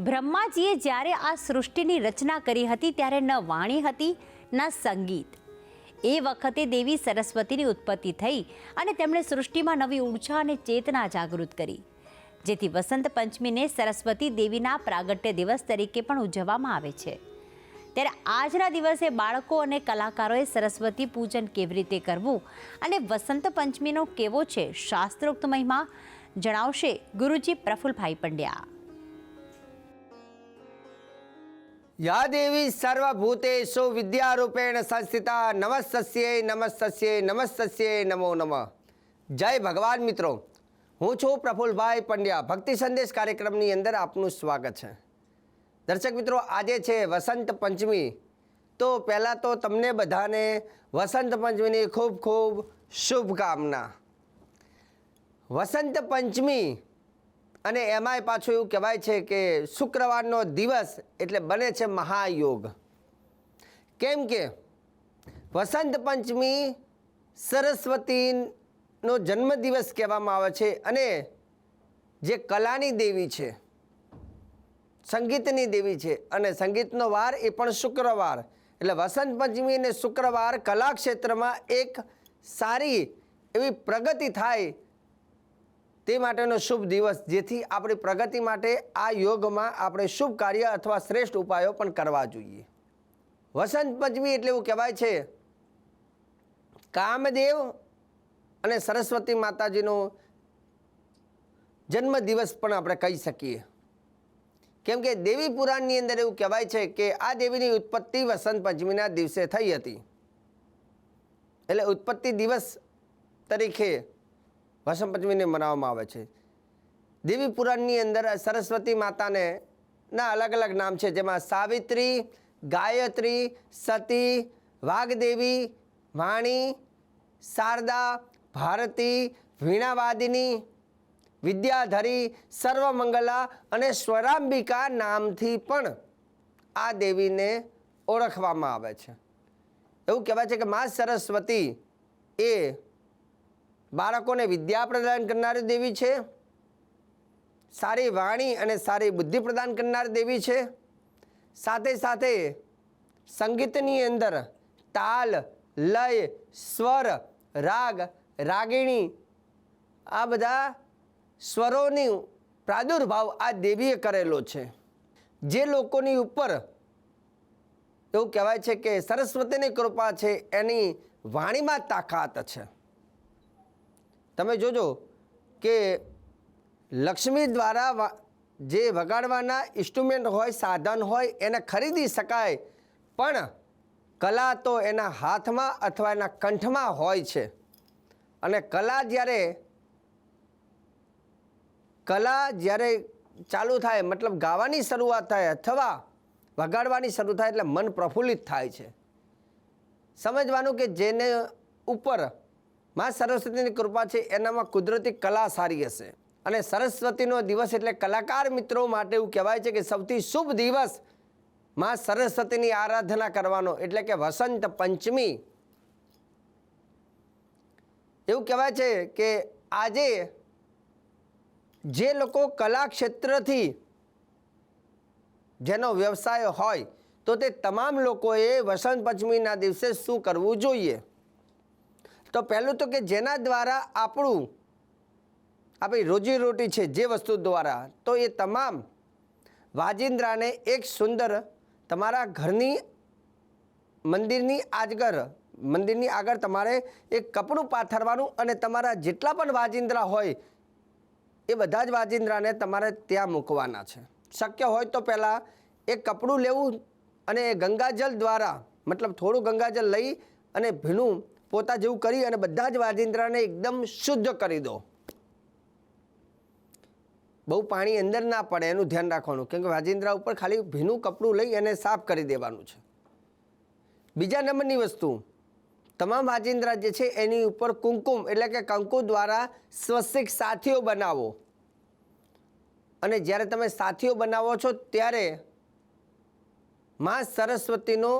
બ્રહ્માજીએ જ્યારે આ સૃષ્ટિની રચના કરી હતી ત્યારે ન વાણી હતી ન સંગીત. એ વખતે દેવી સરસ્વતીની ઉત્પત્તિ થઈ અને તેમણે સૃષ્ટિમાં નવી ઉર્જા અને ચેતના જાગૃત કરી, જેથી વસંત પંચમીને સરસ્વતી દેવીના પ્રાગટ્ય દિવસ તરીકે પણ ઉજવવામાં આવે છે. ત્યારે આજના દિવસે બાળકો અને કલાકારોએ સરસ્વતી પૂજન કેવી રીતે કરવું અને વસંત પંચમીનો કેવો છે શાસ્ત્રોક્ત મહિમા જણાવશે ગુરુજી પ્રફુલભાઈ પંડ્યા. યા દેવી સર્વભૂતેષુ વિદ્યારૂપેણ સંસ્થિતા નમસ્તસ્યે નમસ્તસ્યે નમસ્તસ્યે નમો નમઃ. જય ભગવાન મિત્રો, હું છું પ્રફુલભાઈ પંડ્યા. ભક્તિ સંદેશ કાર્યક્રમની અંદર આપનું સ્વાગત છે. દર્શક મિત્રો, આજે છે વસંત પંચમી. તો પહેલાં તો તમને બધાને વસંત પંચમીની ખૂબ ખૂબ શુભકામના. વસંત પંચમી અને એમાંય પાછું એવું કહેવાય છે કે શુક્રવારનો દિવસ એટલે બને છે મહાયોગ. કેમ કે વસંત પંચમી સરસ્વતીનો જન્મદિવસ કહેવામાં આવે છે અને જે કલાની દેવી છે, સંગીતની દેવી છે, અને સંગીતનો વાર એ પણ શુક્રવાર. એટલે વસંત પંચમી અને શુક્રવાર કલા ક્ષેત્રમાં એક સારી એવી પ્રગતિ થાય તે માટેનો શુભ દિવસ, જેથી આપણી પ્રગતિ માટે આ યોગમાં આપણે શુભ કાર્ય અથવા શ્રેષ્ઠ ઉપાયો પણ કરવા જોઈએ. વસંત પંચમી એટલે એવું કહેવાય છે કામદેવ અને સરસ્વતી માતાજીનો જન્મદિવસ પણ આપણે કહી શકીએ. કેમ કે દેવી પુરાણની અંદર એવું કહેવાય છે કે આ દેવીની ઉત્પત્તિ વસંત પંચમીના દિવસે થઈ હતી. એટલે ઉત્પત્તિ દિવસ તરીકે વસંત પંચમીને મનાવવામાં આવે છે. દેવી પુરાણની અંદર સરસ્વતી માતાને ના અલગ અલગ નામ છે, જેમાં સાવિત્રી, ગાયત્રી, સતી, વાઘદેવી, વાણી, શારદા, ભારતી, વીણાવાદિની, વિદ્યાધરી, સર્વમંગલા અને સ્વરાંબિકા નામથી પણ આ દેવીને ઓળખવામાં આવે છે. એવું કહેવાય છે કે મા સરસ્વતી એ બાળકોને વિદ્યા પ્રદાન કરનારી દેવી છે, સારી વાણી અને સારી બુદ્ધિ પ્રદાન કરનારી દેવી છે. સાથે સાથે સંગીતની અંદર તાલ, લય, સ્વર, રાગ, રાગિણી આ બધા સ્વરોની પ્રાદુર્ભાવ આ દેવીએ કરેલો છે. જે લોકોની ઉપર એવું કહેવાય છે કે સરસ્વતીની કૃપા છે, એની વાણીમાં તાકાત છે. તમે જોજો કે લક્ષ્મી દ્વારા જે વગાડવાના ઇન્સ્ટ્રુમેન્ટ હોય, સાધન હોય, એને ખરીદી શકાય, પણ કલા તો એના હાથમાં અથવા એના કંઠમાં હોય છે. અને કલા જ્યારે ચાલુ થાય, મતલબ ગાવાની શરૂઆત થાય અથવા વગાડવાની શરૂ થાય એટલે મન પ્રફુલ્લિત થાય છે. સમજવાનું કે જેને ઉપર મા સરસ્વતીની કૃપા છે એનામાં કુદરતી કલા સારી હશે. અને સરસ્વતીનો દિવસ એટલે કલાકાર મિત્રો માટે એવું કહેવાય છે કે સૌથી શુભ દિવસ મા સરસ્વતીની આરાધના કરવાનો એટલે કે વસંત પંચમી. એવું કહેવાય છે કે આજે જે લોકો કલા ક્ષેત્રથી જેનો વ્યવસાય હોય તો તે તમામ લોકોએ વસંત પંચમીના દિવસે શું કરવું જોઈએ? તો પહેલું તો કે જેના દ્વારા આપણી રોજીરોટી છે, જે વસ્તુ દ્વારા, તો એ તમામ વાજિંદ્રાને એક સુંદર તમારા ઘરની મંદિરની આગળ તમારે એક કપડું પાથરવાનું અને તમારા જેટલા પણ વાજિંદ્રા હોય એ બધા જ વાજિંદ્રાને તમારે ત્યાં મૂકવાના છે. શક્ય હોય તો પહેલાં એક કપડું લેવું અને ગંગાજલ દ્વારા, મતલબ થોડું ગંગાજલ લઈ અને ભીનું પોતા જેવું કરી અને બધા જ વાજિંદ્રાને એકદમ શુદ્ધ કરી દો. બહુ પાણી અંદર ના પડે એનું ધ્યાન રાખવાનું, કેમ કે વાજિંદ્રા ઉપર ખાલી ભીનું કપડું લઈ અને સાફ કરી દેવાનું છે. બીજા નંબરની વસ્તુ, તમામ વાજિંદ્રા જે છે એની ઉપર કુમકુમ એટલે કે કંકુ દ્વારા સ્વસ્તિક સાથીઓ બનાવો. અને જ્યારે તમે સાથીઓ બનાવો છો ત્યારે મા સરસ્વતીનો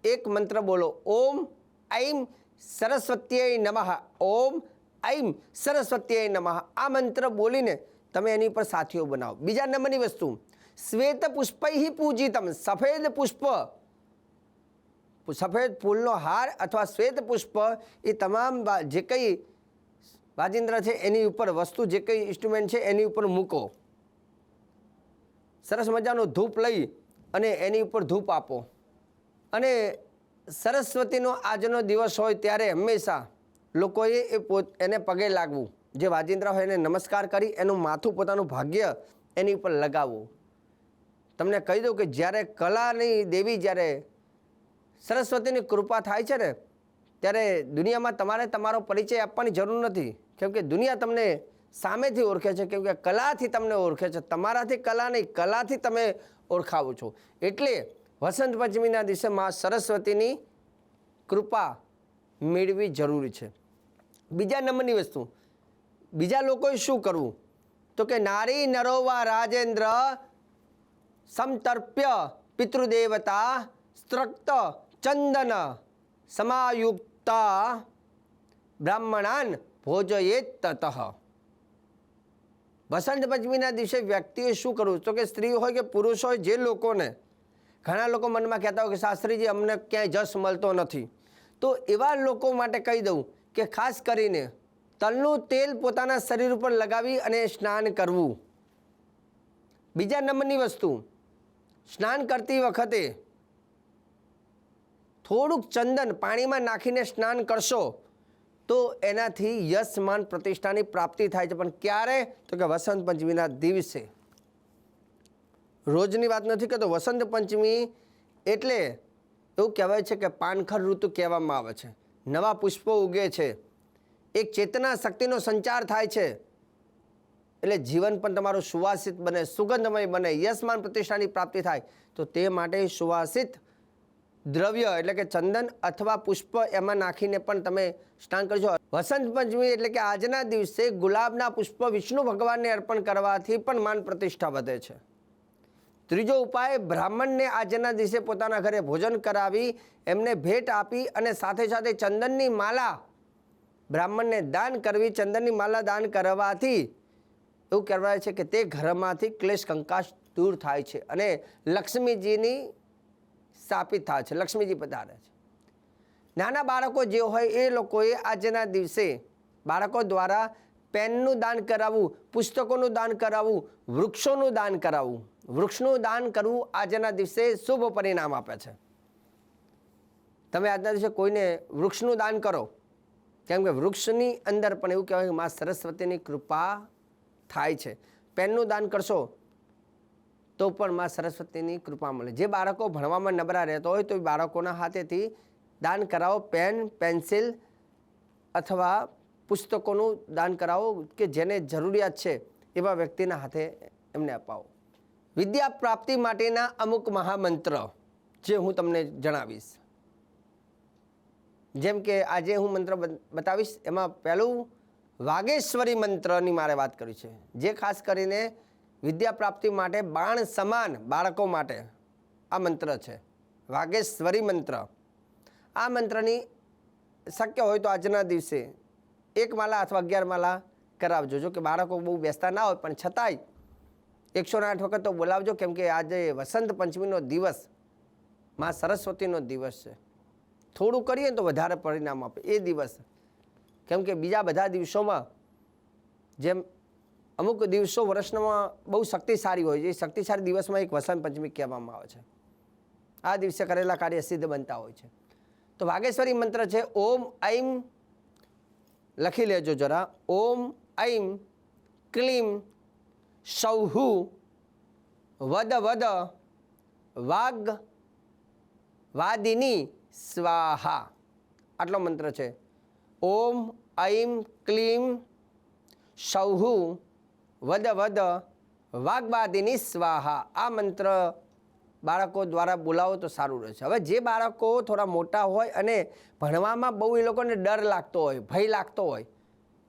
એક મંત્ર બોલો, ઓમ ઐમ સરસ્વત્યય નમઃ, ઓમ ઐમ સરસ્વત્યય નમઃ. આ મંત્ર બોલીને તમે એની પર સાથીઓ બનાવો. બીજા નંબરની વસ્તુ, શ્વેત પુષ્પૈ પૂજિતમ, સફેદ પુષ્પ, સફેદ ફૂલનો હાર અથવા શ્વેત પુષ્પ એ તમામ જે કંઈ વાજિંત્ર છે એની ઉપર વસ્તુ, જે કંઈ ઇન્સ્ટ્રુમેન્ટ છે એની ઉપર મૂકો. સરસ મજાનો ધૂપ લઈ અને એની ઉપર ધૂપ આપો. અને સરસ્વતીનો આજનો દિવસ હોય ત્યારે હંમેશા લોકોએ એને પગે લાગવું. જે વાજિંત્ર હોય એને નમસ્કાર કરી એનું માથું, પોતાનું ભાગ્ય એની ઉપર લગાવવું. તમને કહી દઉં કે જ્યારે કલાની દેવી, જ્યારે સરસ્વતીની કૃપા થાય છે ને, ત્યારે દુનિયામાં તમારે તમારો પરિચય આપવાની જરૂર નથી. કેમ કે દુનિયા તમને સામેથી ઓળખે છે, કેમ કે કલાથી તમને ઓળખે છે. તમારાથી કલા નહીં, કલાથી તમે ઓળખાવો છો. એટલે વસંત પંચમીના દિવસે મા સરસ્વતીની કૃપા મેળવી જરૂરી છે. બીજા નંબરની વસ્તુ, બીજા લોકોએ શું કરવું? તો કે નારી નરોવા રાજેન્દ્ર સમતર્પ્ય પિતૃદેવતા સ્ત્રક્ત ચંદન સમાયુક્તા બ્રાહ્મણાન ભોજયેત તતઃ. વસંત પંચમીના દિવસે વ્યક્તિએ શું કરવું? તો કે સ્ત્રી હોય કે પુરુષ હોય, જે લોકોને, ઘણા લોકો મનમાં કહેતા હોય કે શાસ્ત્રીજી અમને ક્યાંય જશ મળતો નથી, તો એવા લોકો માટે કહી દઉં કે ખાસ કરીને તલનું તેલ પોતાના શરીર ઉપર લગાવી અને સ્નાન કરવું. બીજા નંબરની વસ્તુ, સ્નાન કરતી વખતે થોડુંક ચંદન પાણીમાં નાખીને સ્નાન કરશો તો એનાથી યશ માન પ્રતિષ્ઠાની પ્રાપ્તિ થાય છે. પણ ક્યારે? તો કે વસંત પંચમીના દિવસે. રોજની વાત નથી કરતો. વસંત પંચમી એટલે એવું કહેવાય છે કે પાનખર ઋતુ કહેવામાં આવે છે. નવા પુષ્પો ઉગે છે, એક ચેતના શક્તિનો સંચાર થાય છે. એટલે જીવન પણ તમારું સુવાસિત બને, સુગંધમય બને, યશમાન પ્રતિષ્ઠાની પ્રાપ્તિ થાય. તો તે માટે સુવાસિત દ્રવ્ય એટલે કે ચંદન અથવા પુષ્પ એમાં નાખીને પણ તમે સ્નાન કરજો. વસંત પંચમી એટલે કે આજના દિવસે ગુલાબના પુષ્પ વિષ્ણુ ભગવાનને અર્પણ કરવાથી પણ માન પ્રતિષ્ઠા વધે છે. ત્રીજો ઉપાય, બ્રાહ્મણને આજના દિવસે પોતાના ઘરે ભોજન કરાવી એમને ભેટ આપી અને સાથે સાથે ચંદનની માલા બ્રાહ્મણને દાન કરવી. ચંદનની માલા દાન કરવાથી એવું કહેવાય છે કે તે ઘરમાંથી ક્લેશ કંકાશ દૂર થાય છે અને લક્ષ્મીજીની સ્થાપિત થાય છે, લક્ષ્મીજી પધારે છે. નાના બાળકો જે હોય એ લોકોએ આજના દિવસે બાળકો દ્વારા પેનનું દાન કરાવવું, પુસ્તકોનું દાન કરાવવું, વૃક્ષોનું દાન કરાવવું. વૃક્ષનું દાન કરવું આજના દિવસે શુભ પરિણામ આપે છે. તમે આજના દિવસે કોઈને વૃક્ષનું દાન કરો, કેમ કે વૃક્ષની અંદર પણ એવું કહેવાય કે મા સરસ્વતીની કૃપા થાય છે. પેનનું દાન કરશો તો પણ મા સરસ્વતીની કૃપા મળે. જે બાળકો ભણવામાં નબળા રહેતો હોય તો એ બાળકોના હાથેથી દાન કરાવો. પેન, પેન્સિલ અથવા પુસ્તકોનું દાન કરાવો કે જેને જરૂરિયાત છે એવા વ્યક્તિના હાથે એમને અપાવો. વિદ્યા પ્રાપ્તિ માટેના અમુક મહામંત્ર જે હું તમને જણાવીશ. જેમ કે આજે હું મંત્ર બતાવીશ, એમાં પહેલું વાગેશ્વરી મંત્રની મારે વાત કરી છે, જે ખાસ કરીને વિદ્યા પ્રાપ્તિ માટે બાણ સમાન બાળકો માટે આ મંત્ર છે, વાગેશ્વરી મંત્ર. આ મંત્રની શક્ય હોય તો આજના દિવસે 1 માલા અથવા 11 માલા કરાવજો. જો કે બાળકો બહુ બેસતા ના હોય પણ છતાંય 108 વખત તો બોલાવજો, કેમ કે આજે વસંત પંચમીનો દિવસ મા સરસ્વતીનો દિવસ છે. થોડું કરીએ તો વધારે પરિણામ આપે એ દિવસ. કેમ કે બીજા બધા દિવસોમાં જેમ અમુક દિવસો વર્ષમાં બહુ શક્તિશાળી હોય છે, એ શક્તિશાળી દિવસમાં એક વસંત પંચમી કહેવામાં આવે છે. આ દિવસે કરેલા કાર્ય સિદ્ધ બનતા હોય છે. તો વાગેશ્વરી મંત્ર છે ઓમ ઐમ, લખી લેજો જરા, ઓમ ઐમ ક્લીમ સૌહુ વદ વદ વાગ વાદિની સ્વાહા. આટલો મંત્ર છે. ઓમ ઐમ ક્લીમ સૌહુ વદ વદ વાગ્વાદિની સ્વાહા. આ મંત્ર બાળકો દ્વારા બોલાવો તો સારું રહે છે. હવે જે બાળકો થોડા મોટા હોય અને ભણવામાં બહુ એ લોકોને ડર લાગતો હોય, ભય લાગતો હોય,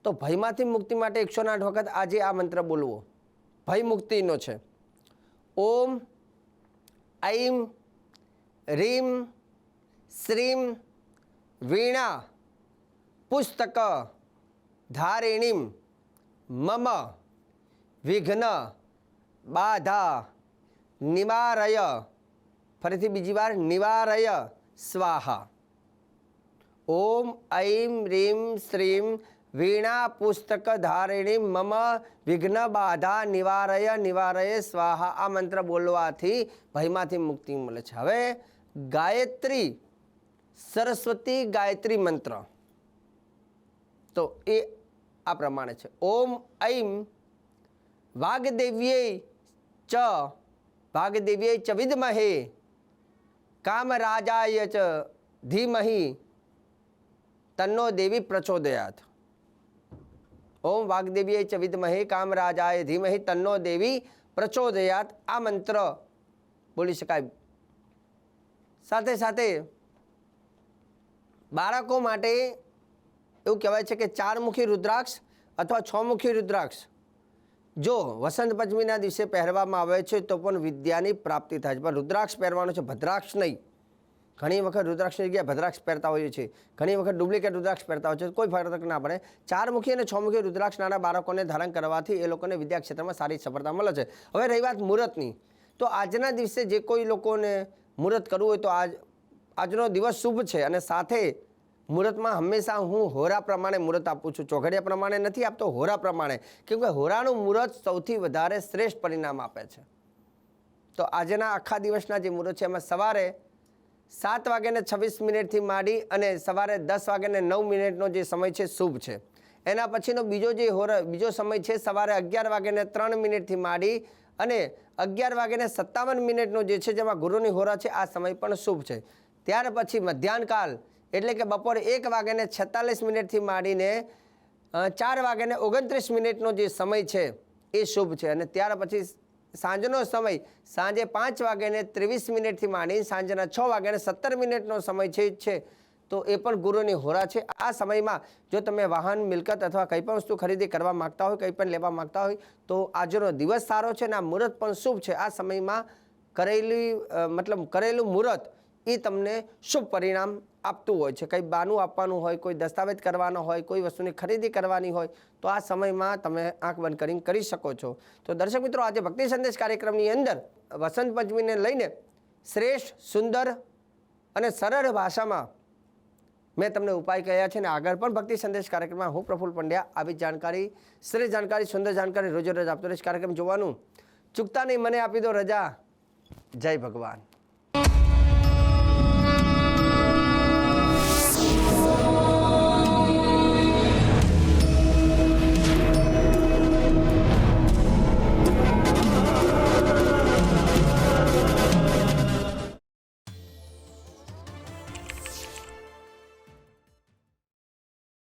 તો ભયમાંથી મુક્તિ માટે 108 વખત આજે આ મંત્ર બોલવો. ભય મુક્તિનો છે. ઓમ ઐમ રીમ શ્રીમ વીણા પુસ્તક ધારિણીમ મમ વિઘ્ન બાધા નિવારય, ફરીથી બીજી વાર નિવારય સ્વાહા. ઓમ ઐમ રીમ શ્રીમ વીણા પુસ્તક ધારિણી મમ વિઘ્ન બાધા નિવારય નિવારય સ્વાહા. આ મંત્ર બોલવાથી ભયમાંથી મુક્તિ મળે છે. હવે ગાયત્રી, સરસ્વતી ગાયત્રી મંત્ર, તો એ આ પ્રમાણે છે. ઓમ ઐમ વાગદેવ્યે ચ વિદ્મહે કામરાજાય ચ ધીમહિ તન્નો દેવી પ્રચોદયાત. ઓમ વાગદેવ્યે ચ વિદ્મહે કામરાજાય ધીમહિ તન્નો દેવી પ્રચોદયાત. આ મંત્ર બોલી શકાય. સાથે સાથે બાળકો માટે એવું કહેવાય છે કે 4 મુખી રુદ્રાક્ષ અથવા 6 મુખી રુદ્રાક્ષ જો વસંત પંચમીના દિવસે પહેરવામાં આવે છે તો પણ વિદ્યાની પ્રાપ્તિ થાય છે. પણ રુદ્રાક્ષ પહેરવાનો છે, ભદ્રાક્ષ નહીં. ઘણી વખત રુદ્રાક્ષની જગ્યાએ ભદ્રાક્ષ પહેરતા હોઈએ છીએ, ઘણી વખત ડુપ્લિકેટ રુદ્રાક્ષ પહેરતા હોય છે. કોઈ ફરક ના પડે. 4 મુખી અને 6 મુખી રુદ્રાક્ષ નાના બાળકોને ધારણ કરવાથી એ લોકોને વિદ્યા ક્ષેત્રમાં સારી સફળતા મળે છે. હવે રહી વાત મુહૂર્તની, તો આજના દિવસે જે કોઈ લોકોને મુહૂર્ત કરવું હોય તો આજનો દિવસ શુભ છે. અને સાથે મુહૂર્તમાં હંમેશા હું હોરા પ્રમાણે મુહૂર્ત આપું છું, ચોઘડિયા પ્રમાણે નથી આપતો, હોરા પ્રમાણે. કેમ કે હોરાનું મુહૂર્ત સૌથી વધારે શ્રેષ્ઠ પરિણામ આપે છે. તો આજના આખા દિવસના જે મુહૂર્ત છે એમાં સવારે 7:26 માંડી અને સવારે 10:09 જે સમય છે શુભ છે. એના પછીનો બીજો સમય છે સવારે 11:03 માંડી અને 11:57 જે છે જેમાં ગુરુની હોરા છે, આ સમય પણ શુભ છે. ત્યાર પછી મધ્યાહનકાલ એટલે કે બપોરે 1:46 માંડીને 4:29 જે સમય છે એ શુભ છે. અને ત્યાર પછી સાંજનો સમય સાંજે 5:23 માંડીને સાંજના 6:17 સમય છે તો એ પણ ગુરુની હોરા છે. આ સમયમાં જો તમે વાહન, મિલકત અથવા કંઈ પણ વસ્તુ ખરીદી કરવા માગતા હોય, કંઈ પણ લેવા માગતા હોય તો આજનો દિવસ સારો છે અને આ મુહૂર્ત પણ શુભ છે. આ સમયમાં કરેલું મુહૂર્ત એ તમને શુભ પરિણામ આપતું હોય છે. કંઈ બાનું આપવાનું હોય, કોઈ દસ્તાવેજ કરવાનો હોય, કોઈ વસ્તુની ખરીદી કરવાની હોય તો આ સમયમાં તમે આંખ બંધ કરીને કરી શકો છો. તો દર્શક મિત્રો, આજે ભક્તિ સંદેશ કાર્યક્રમની અંદર વસંત પંચમીને લઈને શ્રેષ્ઠ, સુંદર અને સરળ ભાષામાં મેં તમને ઉપાય કહ્યા છે. અને આગળ પણ ભક્તિ સંદેશ કાર્યક્રમમાં હું પ્રફુલ્લ પંડ્યા આવી જાણકારી, શ્રેષ્ઠ જાણકારી, સુંદર જાણકારી રોજે રોજ આપતો રહીશ. કાર્યક્રમ જોવાનું ચૂકતા નહીં. મને આપી દો રજા. જય ભગવાન.